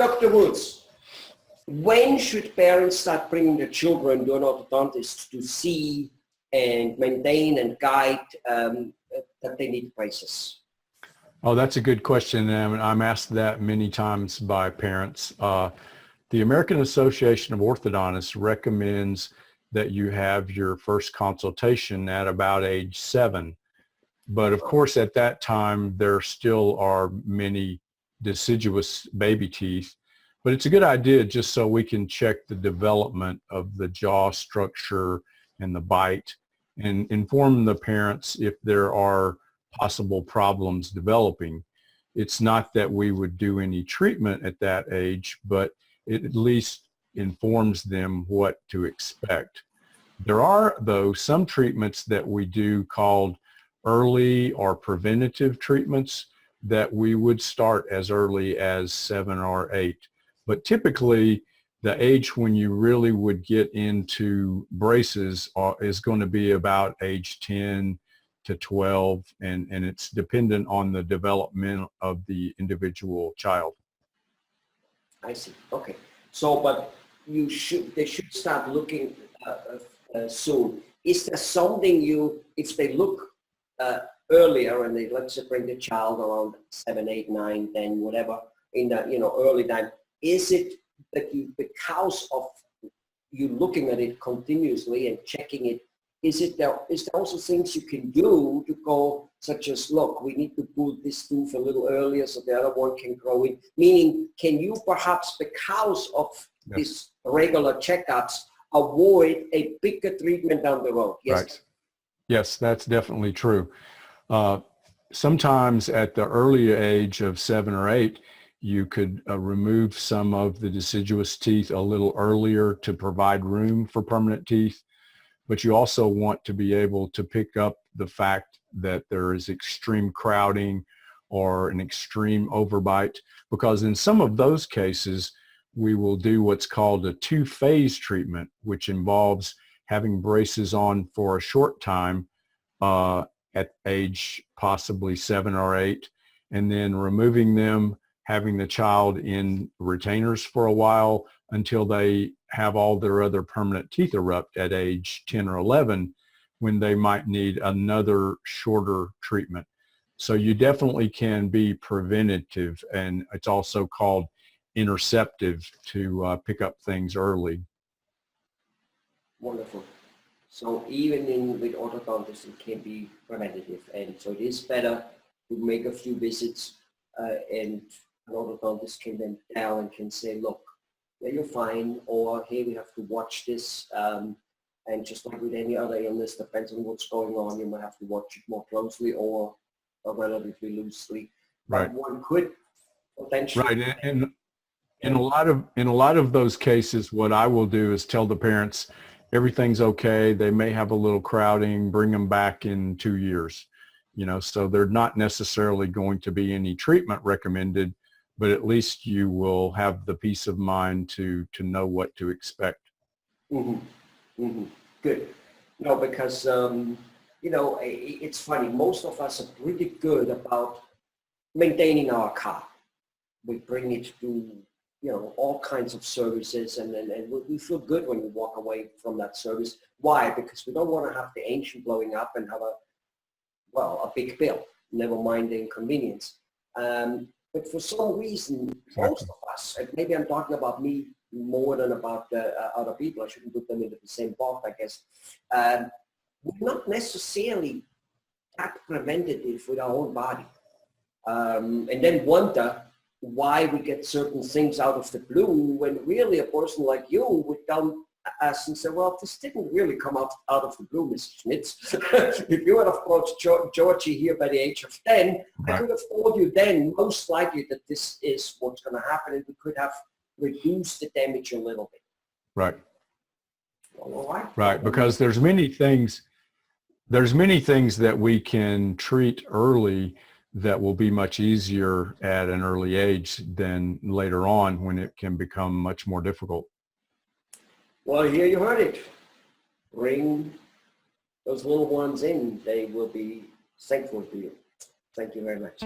Dr. Woods, when should parents start bringing their children to an orthodontist to see and maintain and guide that they need braces? Oh, that's a good question, and I'm asked that many times by parents. The American Association of Orthodontists recommends that you have your first consultation at about age 7. But of course, at that time, there still are many deciduous baby teeth. But it's a good idea just so we can check the development of the jaw structure and the bite and inform the parents if there are possible problems developing. It's not that we would do any treatment at that age, but it at least informs them what to expect. There are, though, some treatments that we do called early or preventative treatments that we would start as early as 7 or 8. But typically, the age when you really would get into braces is going to be about age 10 to 12, and it's dependent on the development of the individual child. I see. Okay. So, but they should start looking soon. Is there something if they look earlier and they, let's say, bring the child around 7, 8, 9, 10, whatever, in the early time, is it that because of you looking at it continuously and checking it, is there also things you can do to go, such as, look, we need to pull this tooth a little earlier so the other one can grow in? Meaning, can you perhaps, because of these regular checkups, avoid a bigger treatment down the road? Yes. Right. Yes, that's definitely true. Sometimes at the earlier age of 7 or 8, you could remove some of the deciduous teeth a little earlier to provide room for permanent teeth. But you also want to be able to pick up the fact that there is extreme crowding or an extreme overbite, because in some of those cases, we will do what's called a 2-phase treatment, which involves having braces on for a short time at age possibly 7 or 8, and then removing them, having the child in retainers for a while until they have all their other permanent teeth erupt at age 10 or 11, when they might need another shorter treatment. So you definitely can be preventative, and it's also called interceptive to pick up things early. Wonderful. So even with orthodontists, it can be preventative, and so it is better to make a few visits, and an orthodontist can then tell and can say, look, yeah, you're fine, or hey, we have to watch this, and just like with any other illness, depends on what's going on, you might have to watch it more closely or relatively loosely. Right. But one could potentially. Right, and in a lot of those cases, what I will do is tell the parents everything's okay. They may have a little crowding, bring them back in 2 years. So they're not necessarily going to be any treatment recommended, but at least you will have the peace of mind to know what to expect. Mm-hmm. Mm-hmm. Good. No, because, it's funny. Most of us are pretty good about maintaining our car. We bring it to, all kinds of services, and we feel good when we walk away from that service. Why? Because we don't want to have the engine blowing up and have a big bill, never mind the inconvenience. But for some reason, most of us, and maybe I'm talking about me more than about other people, I shouldn't put them into the same box, I guess, we're not necessarily that preventative with our own body. And then wonder why we get certain things out of the blue, when really a person like you would come us and say, well, this didn't really come out of the blue, Mr. Schmitz. If you had approached Georgie here by the age of 10, I could have told you then most likely that this is what's going to happen, and we could have reduced the damage a little bit. Right. All right. Right, because there's many things that we can treat early that will be much easier at an early age than later on, when it can become much more difficult. Well, here you heard it. Bring those little ones in. They will be thankful to you. Thank you very much.